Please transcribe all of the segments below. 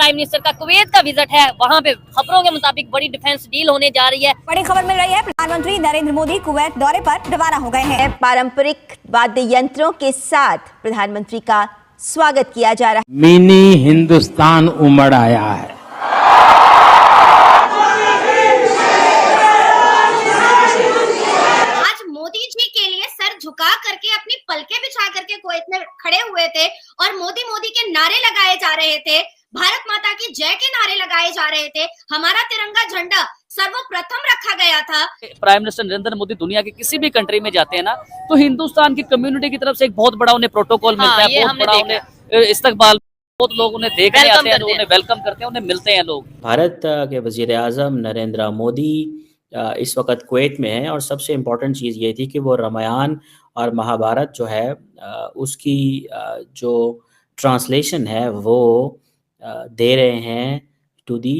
Prime minister का Kuwait का visit है। वहाँ पे खबरों के मुताबिक बड़ी डिफेंस डील होने जा रही है। बड़ी खबर मिल रही है, प्रधानमंत्री नरेंद्र मोदी कुवैत दौरे पर रवाना हो गए हैं। पारंपरिक वाद्य यंत्रों के साथ प्रधानमंत्री का स्वागत किया जा रहा है। मिनी हिंदुस्तान उमड़ आया है। मोदी जी के लिए सर झुका करके अपनी पलके बिछा करके कुवैत में खड़े हुए थे और मोदी मोदी के नारे लगाए जा रहे थे, भारत माता की जय के नारे लगाए जा रहे थे, हमारा तिरंगा झंडा सर्वप्रथम रखा गया था। प्राइम मिनिस्टर नरेंद्र मोदी दुनिया की किसी भी कंट्री में जाते हैं ना, तो हिंदुस्तान की कम्युनिटी की तरफ से एक बहुत बड़ा उन्हें प्रोटोकॉल मिलता है, बहुत बड़ा उन्हें इस्तकबाल, बहुत लोग उन्हें देखने आते हैं, उन्हें वेलकम करते हैं, उन्हें मिलते हैं लोग। भारत के वजीर आज़म नरेंद्र मोदी इस वक्त कुवैत में है और सबसे इम्पोर्टेंट चीज़ ये थी कि वो रामायण और महाभारत जो है उसकी जो ट्रांसलेशन है वो दे रहे हैं to the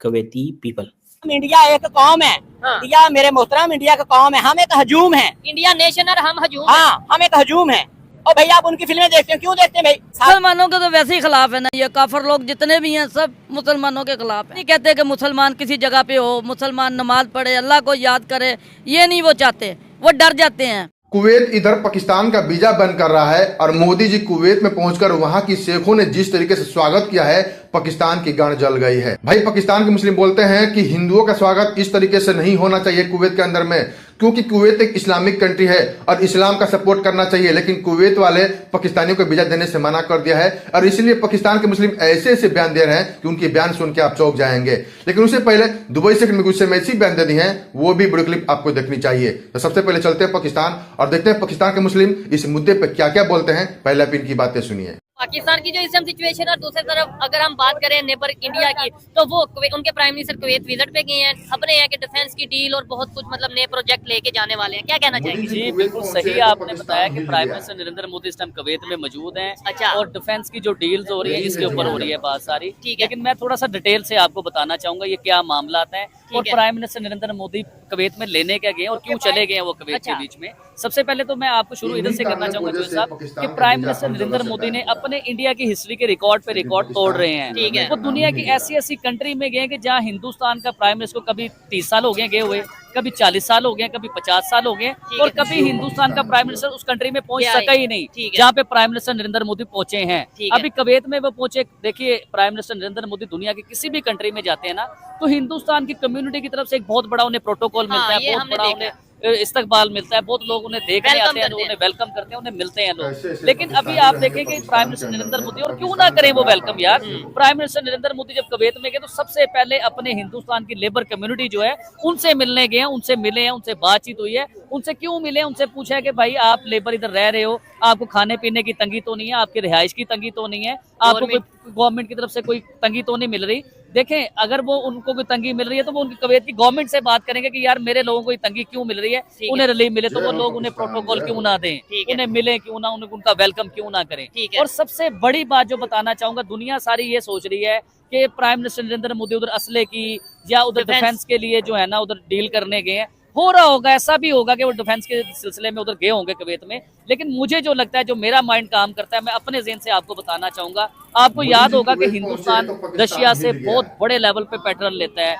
Kuwaiti people. India एक कौम है। इंडिया मेरे मोहतरम इंडिया का कौम है, हम एक हजूम है। इंडिया नेशन और हम हजूम। हाँ, हम एक हजूम है। और भैया आप उनकी फिल्में देखते हैं, क्यों देखते हैं भाई? मुसलमानों के तो वैसे ही खिलाफ है ना, ये काफर लोग जितने भी हैं सब मुसलमानों के खिलाफ है। नहीं कहते कि मुसलमान किसी जगह पे हो, मुसलमान नमाज पढ़े, अल्लाह को याद करे, ये नहीं वो चाहते, वो डर जाते हैं। कुवैत इधर पाकिस्तान का वीजा बंद कर रहा है और मोदी जी कुवैत में पहुंचकर वहां की शेखों ने जिस तरीके से स्वागत किया है, पाकिस्तान की गांड जल गई है। भाई पाकिस्तान के मुस्लिम बोलते हैं कि हिंदुओं का स्वागत इस तरीके से नहीं होना चाहिए कुवैत के अंदर में, क्योंकि कुवैत एक इस्लामिक कंट्री है और इस्लाम का सपोर्ट करना चाहिए, लेकिन कुवैत वाले पाकिस्तानियों को वीजा देने से मना कर दिया है और इसलिए पाकिस्तान के मुस्लिम ऐसे ऐसे बयान दे रहे हैं कि उनके बयान सुन के आप चौंक जाएंगे। लेकिन उससे पहले दुबई से गुस्से में ऐसी बयान दे दी है, वो भी वीडियो क्लिप आपको देखनी चाहिए। तो सबसे पहले चलते हैं पाकिस्तान और देखते हैं पाकिस्तान के मुस्लिम इस मुद्दे पर क्या क्या बोलते हैं। पहले आप इनकी बातें सुनिए। पाकिस्तान की जो इस टाइम सिचुएशन है, दूसरी तरफ अगर हम बात करें नेबर इंडिया की, तो वो उनके प्राइम मिनिस्टर कुवैत विजिट पे गए हैं। खबरें हैं कि डिफेंस की डील और बहुत कुछ मतलब नए प्रोजेक्ट लेके जाने वाले हैं। क्या कहना चाहिए? जी बिल्कुल सही आपने बताया कि प्राइम मिनिस्टर नरेंद्र मोदी इस टाइम कुवैत में मौजूद हैं। अच्छा। और डिफेंस की जो डील्स हो रही है इसके ऊपर हो रही है बात सारी। लेकिन मैं थोड़ा सा डिटेल से आपको बताना चाहूंगा ये क्या मामला है और prime minister Narendra Modi Kuwait में लेने क्या गए और क्यों चले गए वो कुवैत के बीच में। सबसे पहले तो मैं आपको शुरू इधर से करना चाहूंगा जो साहब कि प्राइम मिनिस्टर नरेंद्र मोदी ने अपने इंडिया की हिस्ट्री के रिकॉर्ड पे रिकॉर्ड तोड़ रहे हैं। वो दुनिया की ऐसी ऐसी कंट्री में गए कि जहाँ हिंदुस्तान का प्राइम मिनिस्टर को कभी 30 साल हो गए हुए, कभी 40 साल हो गए, कभी 50 साल हो गए और कभी हिंदुस्तान का प्राइम मिनिस्टर उस कंट्री में पहुंच सका ही नहीं जहाँ पे प्राइम मिनिस्टर नरेंद्र मोदी पहुंचे हैं। अभी कुवैत में वो पहुंचे। देखिए प्राइम मिनिस्टर नरेंद्र मोदी दुनिया की किसी भी कंट्री में जाते हैं ना, तो हिंदुस्तान की कम्युनिटी की तरफ से एक बहुत बड़ा उन्हें प्रोटोकॉल मिलता है, बहुत बड़ा उन्हें इस्तकबाल मिलता है, बहुत लोग उन्हें देखने आते हैं, उन्हें वेलकम करते हैं, उन्हें मिलते हैं लोग। लेकिन अभी आप देखें कि प्राइम मिनिस्टर नरेंद्र मोदी, और क्यों ना करें वो वेलकम यार, प्राइम मिनिस्टर नरेंद्र मोदी जब कुवैत में गए तो सबसे पहले अपने हिंदुस्तान की लेबर कम्युनिटी जो है उनसे मिलने गए हैं, उनसे मिले हैं, उनसे बातचीत हुई है। उनसे क्यों मिले, उनसे पूछा है कि भाई आप लेबर इधर रह रहे हो, आपको खाने पीने की तंगी तो नहीं है, आपकी रिहाइश की तंगी तो नहीं है, आपको गवर्नमेंट की तरफ से कोई तंगी तो नहीं मिल रही। देखें अगर वो उनको कोई तंगी मिल रही है तो वो उनकी कुवैत की गवर्नमेंट से बात करेंगे कि यार मेरे लोगों को तंगी क्यों मिल रही है, उन्हें रिलीफ मिले तो वो लोग उन्हें प्रोटोकॉल क्यों ना दें, उन्हें मिले क्यों ना, उनका वेलकम क्यों ना करें। और सबसे बड़ी बात जो बताना चाहूंगा, दुनिया सारी ये सोच रही है कि प्राइम मिनिस्टर नरेंद्र मोदी उधर असले की या उधर डिफेंस के लिए जो है ना उधर डील करने गए हैं। हो रहा होगा, ऐसा भी होगा कि वो डिफेंस के सिलसिले में उधर गए होंगे कुवैत में, लेकिन मुझे जो लगता है, जो मेरा माइंड काम करता है, मैं अपने ज़हन से आपको बताना चाहूंगा। आपको याद होगा कि हिंदुस्तान रशिया से बहुत बड़े लेवल पे पेट्रोल लेता है,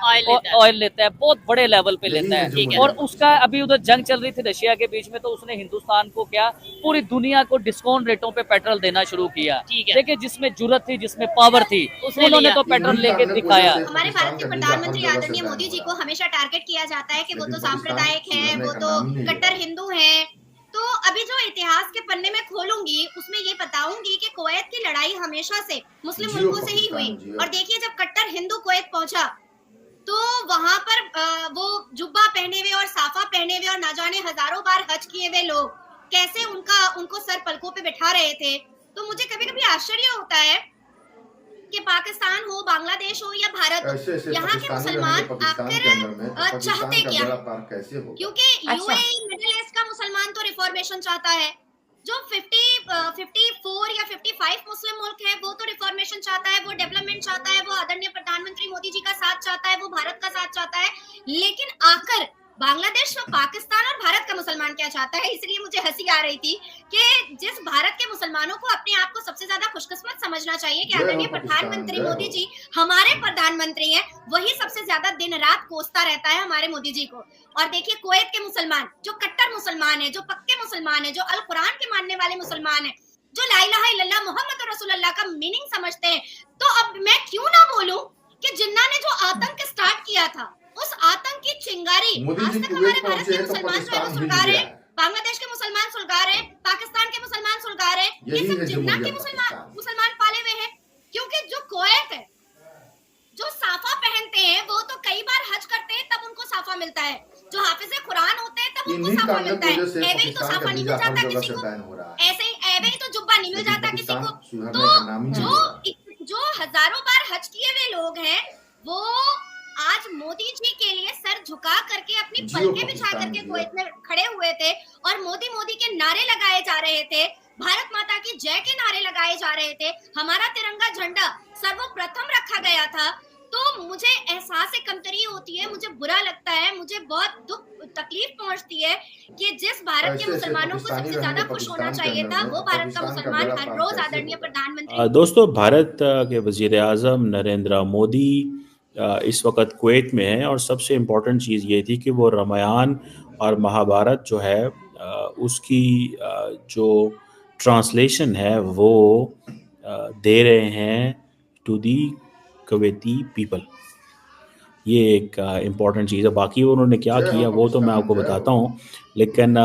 ऑयल लेता है, बहुत बड़े लेवल पे लेता है। और उसका अभी उधर जंग चल रही थी रशिया के बीच में, तो उसने हिंदुस्तान को क्या पूरी दुनिया को डिस्काउंट रेटों पे पेट्रोल देना शुरू किया। देखिए जिसमें जुर्रत थी, जिसमें पावर थी, उन्होंने तो पेट्रोल लेके दिखाया। हमारे भारत के प्रधानमंत्री आदरणीय मोदी जी को हमेशा टारगेट किया जाता है कि वो तो सांप्रदायिक है, वो तो कट्टर हिंदू है। तो अभी जो इतिहास के पन्ने में खोलूंगी उसमें ये बताऊंगी कि कुवैत की लड़ाई हमेशा से मुस्लिम मुल्कों से ही हुई। और देखिए जब कट्टर हिंदू कुवैत पहुंचा तो वहां पर वो जुब्बा पहने हुए और साफा पहने हुए और ना जाने हजारों बार हज किए हुए लोग कैसे उनको सर पलकों पे बिठा रहे थे। तो मुझे कभी कभी आश्चर्य होता है कि पाकिस्तान हो, बांग्लादेश हो या भारत हो, यहाँ के मुसलमान आखिर चाहते क्या है? क्योंकि यूएई मिडिल ईस्ट का मुसलमान तो रिफॉर्मेशन चाहता है, जो 54 या 55 मुस्लिम मुल्क है वो तो रिफॉर्मेशन चाहता है, वो डेवलपमेंट चाहता है, वो आदरणीय प्रधानमंत्री मोदी जी का साथ चाहता है, वो भारत का साथ चाहता है। लेकिन आकर बांग्लादेश और पाकिस्तान और भारत का मुसलमान क्या चाहता है। इसलिए मुझे हंसी आ रही थी कि जिस भारत के मुसलमानों को अपने आप को सबसे ज्यादा खुशकिस्मत समझना चाहिए कि आदरणीय प्रधानमंत्री मोदी जी हमारे प्रधानमंत्री हैं, वही सबसे ज्यादा दिन रात कोसता रहता है हमारे मोदी जी को। और देखिए कुवैत के मुसलमान जो कट्टर मुसलमान है, जो पक्के मुसलमान है, जो अल कुरान के मानने वाले मुसलमान है, जो ला इलाहा इल्लल्लाह मोहम्मद रसूलुल्लाह का मीनिंग समझते हैं, तो अब मैं क्यों ना बोलूं कि जिन्ना ने जो आतंक स्टार्ट किया था उस आतंक की चिंगारी आज तक हमारे भारत के मुसलमान जो है वो सुलगा रहे हैं, बांग्लादेश के मुसलमान सुलगा रहे हैं, पाकिस्तान के मुसलमान सुलगा रहे हैं, ये सब जिन्ना के मुसलमान पाले हुए हैं। क्योंकि जो कुवैत है, जो साफा पहनते हैं, वो तो कई बार हज करते हैं तब उनको साफा मिलता है, जो हाफिज कुरान होते हैं तब उनको साफा मिलता है। ऐसे ही तो साफा नहीं मिल जाता किसी को, ऐसे ही तो जुब्बा नहीं मिल जाता किसी को। तो जो हजारों बार हज किए हुए लोग हैं वो आज मोदी जी के लिए सर झुका करके अपनी पलकें बिछा करके कुवैत में खड़े हुए थे और मोदी मोदी के नारे लगाए जा रहे थे, भारत माता की जय के नारे लगाए जा रहे थे, हमारा तिरंगा झंडा सर्वप्रथम रखा गया था। तो मुझे एहसास कमतरी होती है, मुझे बुरा लगता है, मुझे बहुत दुख तकलीफ पहुंचती है कि जिस भारत के मुसलमानों को सबसे ज्यादा खुश होना चाहिए था वो भारत का मुसलमान हर रोज आदरणीय प्रधानमंत्री। दोस्तों, भारत के वजीर आज़म नरेंद्र मोदी इस वक्त कुवैत में है और सबसे इम्पोर्टेंट चीज़ ये थी कि वो रामायण और महाभारत जो है उसकी जो ट्रांसलेशन है वो दे रहे हैं टू दी कुवैती पीपल। ये एक इम्पॉर्टेंट चीज़ है। बाकी उन्होंने क्या किया वो तो मैं आपको बताता हूँ, लेकिन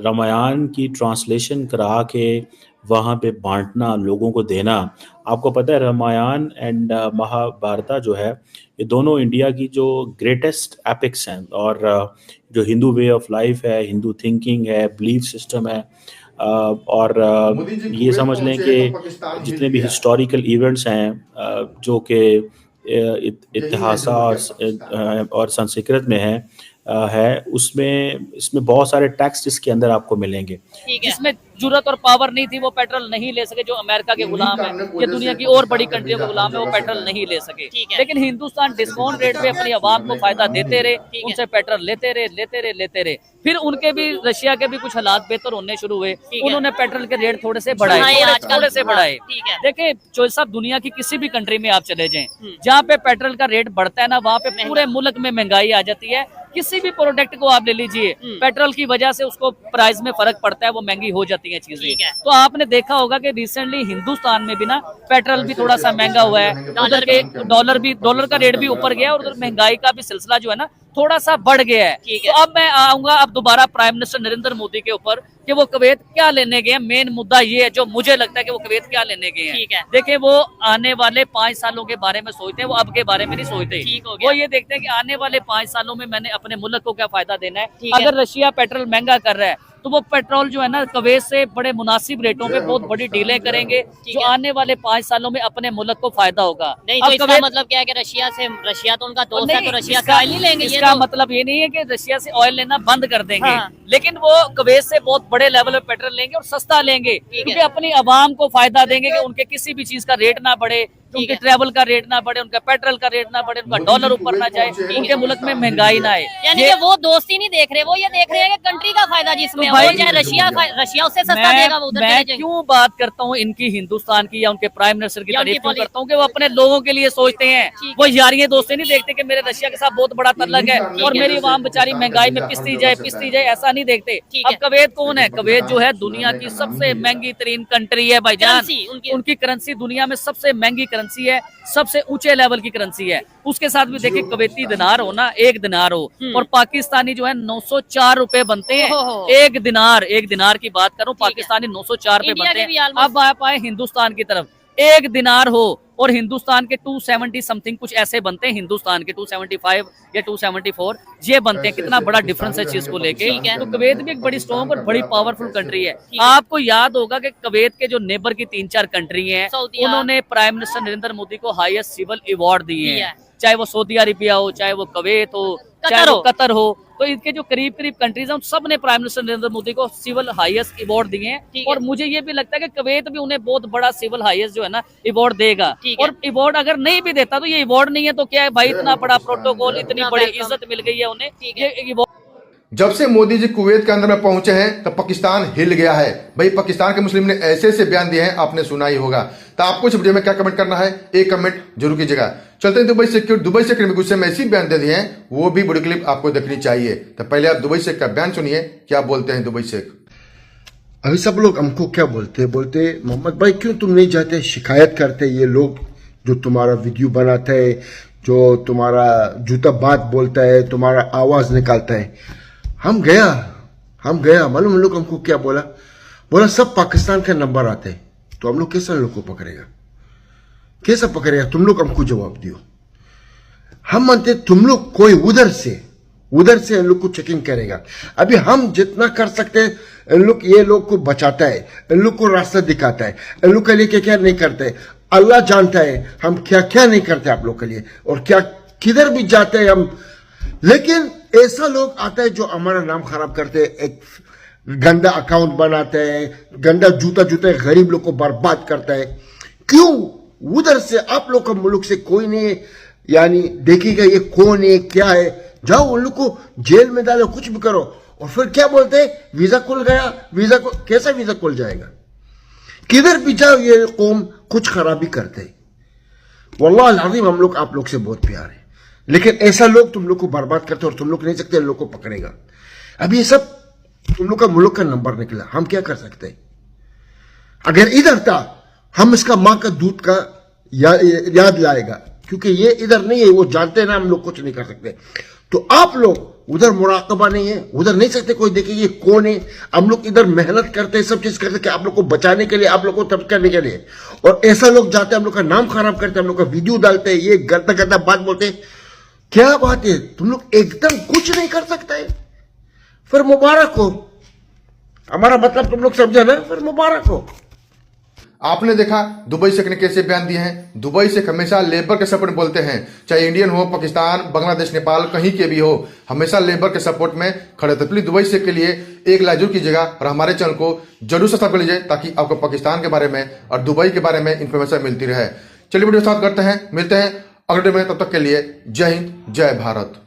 रामायण की ट्रांसलेशन करा के वहाँ पे बांटना, लोगों को देना। आपको पता है रामायण एंड महाभारत जो है ये दोनों इंडिया की जो ग्रेटेस्ट एपिक्स हैं और जो हिंदू वे ऑफ लाइफ है, हिंदू थिंकिंग है, बिलीफ सिस्टम है, और ये समझ लें कि जितने भी हिस्टोरिकल इवेंट्स हैं जो कि इतिहास और संस्कृत में है इसमें बहुत सारे टैक्स इसके अंदर आपको मिलेंगे। जिसमें जरूरत और पावर नहीं थी वो पेट्रोल नहीं ले सके, जो अमेरिका के गुलाम है या दुनिया की और बड़ी कंट्रियों के गुलाम है वो पेट्रोल नहीं ले सके। लेकिन हिंदुस्तान डिस्काउंट रेट पे अपनी आवाम को फायदा देते रहे, उनसे पेट्रोल लेते रहे। फिर उनके भी रशिया के भी कुछ हालात बेहतर होने शुरू हुए, उन्होंने पेट्रोल के रेट थोड़े से बढ़ाए। देखिए जो सब दुनिया की किसी भी कंट्री में आप चले जाएं, जहाँ पे पेट्रोल का रेट बढ़ता है ना, वहाँ पे पूरे मुल्क में महंगाई आ जाती है। किसी भी प्रोडक्ट को आप ले लीजिए, पेट्रोल की वजह से उसको प्राइस में फर्क पड़ता है, वो महंगी हो जाती है चीजें। तो आपने देखा होगा कि रिसेंटली हिंदुस्तान में भी ना पेट्रोल भी थोड़ा सा महंगा हुआ है, उधर के डॉलर का रेट भी ऊपर गया और उधर महंगाई का भी सिलसिला जो है ना थोड़ा सा बढ़ गया है। तो अब मैं आऊंगा अब दोबारा प्राइम मिनिस्टर नरेंद्र मोदी के ऊपर कि वो कुवैत क्या लेने गए हैं। मेन मुद्दा ये है जो मुझे लगता है कि वो कुवैत क्या लेने गए हैं। देखिए वो आने वाले 5 सालों के बारे में सोचते हैं, वो अब के बारे में नहीं सोचते। वो ये देखते हैं कि आने वाले 5 सालों में मैंने अपने मुल्क को क्या फायदा देना है। अगर रशिया पेट्रोल महंगा कर रहा है तो वो पेट्रोल जो है ना कुवैत से बड़े मुनासिब रेटों पे बहुत बड़ी डीलें करेंगे, जो आने वाले 5 सालों में अपने मुल्क को फायदा होगा। नहीं तो इसका मतलब क्या है कि रशिया तो उनका दोस्त है, तो रशिया से ऑयल नहीं लेंगे। इसका मतलब ये नहीं है कि रशिया से ऑयल लेना बंद कर देंगे, लेकिन वो कुवैत से बहुत बड़े लेवल पे पेट्रोल लेंगे और सस्ता लेंगे, क्योंकि अपनी आवाम को फायदा देंगे कि उनके किसी भी चीज का रेट ना बढ़े, उनके ट्रैवल का रेट ना बढ़े, उनका पेट्रोल का रेट ना बढ़े, उनका डॉलर ऊपर ना जाए, उनके मुल्क में महंगाई ना आए। यानी कि वो दोस्ती नहीं देख रहे, वो ये देख रहे हैं कि कंट्री का फायदा जिसमें हो जाए, रशिया उससे सस्ता देगा वो उधर चले जाएंगे। क्यों बात करता हूँ इनकी हिंदुस्तान की या उनके प्राइम मिनिस्टर की तारीफ क्यों करता हूँ कि वो अपने लोगों के लिए सोचते हैं। वो यारियां दोस्ती नहीं देखते कि मेरे रशिया के साथ बहुत बड़ा तल्लक है और मेरी आवाम बेचारी महंगाई में पिसती जाए, ऐसा नहीं देखते। अब कुवैत कौन है? कुवैत जो है दुनिया की सबसे महंगी तरीन कंट्री है भाईजान। उनकी करेंसी दुनिया में सबसे महंगी करेंसी है, सबसे ऊंचे लेवल की करेंसी है। उसके साथ भी देखिए कुवैती दिनार हो ना, 1 दिनार हो, और पाकिस्तानी जो है 904 रुपए बनते हैं। एक दिनार की बात करूं, पाकिस्तानी 904 रुपए बनते हैं। अब आप आए हिंदुस्तान की तरफ, 1 दिनार हो और हिंदुस्तान के 270 समथिंग कुछ ऐसे बनते हैं, हिंदुस्तान के 275 या 274 ये बनते हैं। कितना बड़ा डिफरेंस है चीज को लेके। तो कुवैत भी एक बड़ी स्ट्रॉन्ग और बड़ी पावरफुल कंट्री है। आपको याद होगा कि कुवैत के जो नेबर की 3-4 कंट्री हैं, उन्होंने प्राइम मिनिस्टर नरेंद्र मोदी को हाईएस्ट सिविल अवार्ड दिए हैं, चाहे वो सऊदी अरेबिया हो, चाहे वो कुवैत हो, चाहे वो कतर हो, तो इनके जो करीब करीब कंट्रीज हैं, सब ने प्राइम मिनिस्टर नरेंद्र मोदी को सिविल हाईएस्ट अवार्ड दिए हैं। और मुझे ये भी लगता है कि कुवैत भी उन्हें बहुत बड़ा सिविल हाईएस्ट जो है ना अवार्ड देगा। और अवार्ड अगर नहीं भी देता तो ये अवार्ड नहीं है तो क्या है भाई, इतना बड़ा प्रोटोकॉल, इतनी बड़ी इज्जत मिल गई है उन्हें, ये जब से मोदी जी कुवैत के अंदर में पहुंचे हैं तो पाकिस्तान हिल गया है। भाई पाकिस्तान के मुस्लिम ने ऐसे ऐसे बयान दिए हैं, आपने सुना ही होगा। तो आपको इस वीडियो में क्या कमेंट करना है, एक कमेंट जरूर कीजिएगा। चलते हैं दुबई से। दुबई से में गुस्से में ऐसी बयान दे दिए हैं, वो भी वीडियो क्लिप आपको देखनी चाहिए। तो पहले आप दुबई शेख का बयान सुनिए, क्या बोलते हैं दुबई शेख। अभी सब लोग हमको क्या बोलते मोहम्मद भाई क्यों तुम नहीं जाते, शिकायत करते ये लोग जो तुम्हारा वीडियो बनाता है, जो तुम्हारा जूता बात बोलता है, तुम्हारा आवाज निकालता है। हम गया मालूम लोग हमको क्या बोला सब पाकिस्तान का नंबर आते हैं, तो हम लोग कैसा लोग को पकड़ेगा, कैसा पकड़ेगा, तुम लोग हमको जवाब दियो। हम मानते तुम लोग कोई उधर से इन लोग को चेकिंग करेगा। अभी हम जितना कर सकते हैं इन लोग, ये लोग को बचाता है, इन लोग को रास्ता दिखाता है, इन लोग के लिए क्या क्या नहीं करते अल्लाह जानता है, हम क्या क्या नहीं करते आप लोग के लिए, और क्या किधर भी जाते हैं हम। लेकिन ऐसा लोग आता है जो हमारा नाम खराब करते हैं, एक गंदा अकाउंट बनाते हैं, गंदा जूता गरीब लोग को बर्बाद करता है। क्यों उधर से आप लोग का मुल्क से कोई नहीं यानी देखेगा ये कौन है क्या है, जाओ उन लोग को जेल में डालो, कुछ भी करो, और फिर क्या बोलते हैं वीजा खुल गया, वीजा को कैसा वीजा खुल जाएगा, किधर भी जाओ ये कौम कुछ खराबी करते। वल्लाह अज़ीम हम लोग आप लोग से बहुत प्यार है, लेकिन ऐसा लोग तुम लोग को बर्बाद करते और तुम लोग नहीं सकते, लोग को पकड़ेगा। अभी ये सब तुम लोग का मुल्क का नंबर निकला, हम क्या कर सकते हैं। अगर इधर था हम इसका मां का दूध का याद लाएगा, क्योंकि ये इधर नहीं है, वो जानते हैं ना हम लोग कुछ नहीं कर सकते। तो आप लोग उधर मुराकबा नहीं है, उधर नहीं सकते कोई देखे ये कौन है। हम लोग इधर मेहनत करते हैं, सब चीज करते हैं कि आप लोग को बचाने के लिए, आप लोग को तब करने के लिए, और ऐसा लोग जाते हैं हम लोग का नाम खराब करते हैं, हम लोग का वीडियो डालते हैं, ये गंदा बात बोलते हैं। क्या बात है, तुम लोग एकदम कुछ नहीं कर सकते, फिर मुबारक हो। हमारा मतलब तुम लोग समझे ना, फिर मुबारक हो। आपने देखा दुबई शेख ने कैसे बयान दिए हैं। दुबई शेख हमेशा लेबर के सपोर्ट बोलते हैं, चाहे इंडियन हो, पाकिस्तान, बांग्लादेश, नेपाल, कहीं के भी हो, हमेशा लेबर के सपोर्ट में खड़े थे। प्लीज दुबई शेख के लिए एक लाइक जरूर कीजिएगा और हमारे चैनल को जरूर सब्सक्राइब कर लीजिए, ताकि आपको पाकिस्तान के बारे में और दुबई के बारे में इंफॉर्मेशन मिलती रहे। चलिए वीडियो स्टार्ट करते हैं, मिलते हैं अगले वीडियो में, तब तक के लिए जय हिंद, जय भारत।